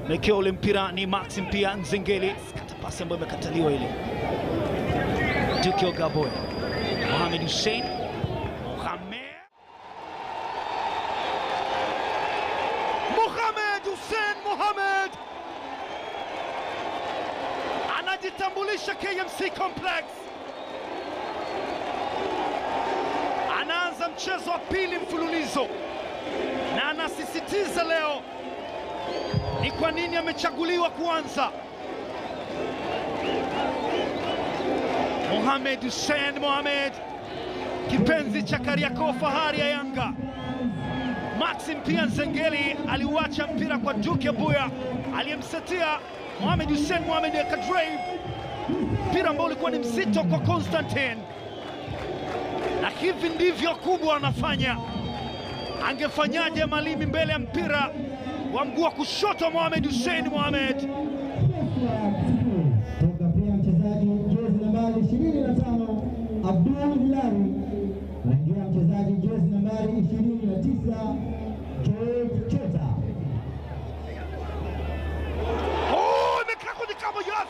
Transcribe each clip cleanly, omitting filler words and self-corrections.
Mekeo ule mpira ni Maxim pia Nzengeli. Kata pasi ambayo imekataliwa ile. Duke Ogaboy. Mohamed Hussein. Mohamed anajitambulisha KMC Complex. Anaanza mchezo wa pili mfululizo na anasisitiza leo ni kwa nini amechaguliwa kuanza. Mohamed Hussein Mohamed, kipenzi cha Kariakoo, fahari ya Yanga. Maxim pia Nzengeli aliuacha mpira kwa Duke Abuya aliyemsetia Mohamed Hussein Mohamed akadrive mpira ambao ulikuwa ni mzito kwa Constantine, na hivi ndivyo kubwa anafanya. Angefanyaje Malimi mbele ya mpira wa mguu wa kushoto Mohamed Hussein Mohamed? Toka pia mchezaji jezi nambari 25 Abdul Hilali, anaingia mchezaji jezi nambari 29 George Chota. Imekaa kwenye kama yes.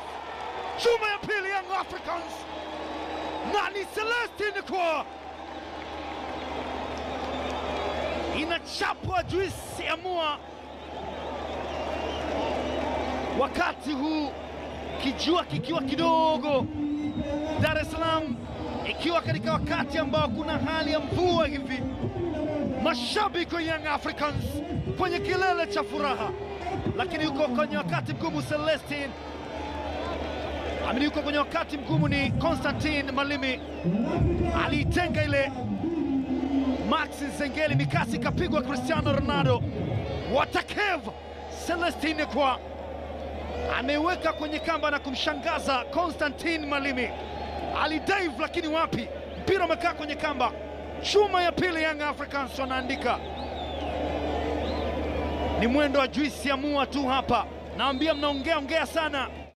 Chuma ya pili Young Africans. Nani Celestine kwa inachapwa juisi ya mua. Wakati huu kijua kikiwa kidogo, Dar es Salaam ikiwa katika wakati ambao kuna hali ya mvua hivi, mashabiki wa Young Africans kwenye kilele cha furaha, lakini yuko kwenye wakati mgumu Celestine. Yuko kwenye wakati mgumu ni Constantine Malimi, aliitenga ile Max Nzengeli, mikasi kapigwa Cristiano Ronaldo. Watakev Celestine kwa ameweka kwenye kamba na kumshangaza Constantine Malimi. Alidive lakini wapi, mpira umekaa kwenye kamba. Chuma ya pili Young Africans wanaandika. Ni mwendo wa juisi ya mua tu hapa. Naambia mnaongea sana.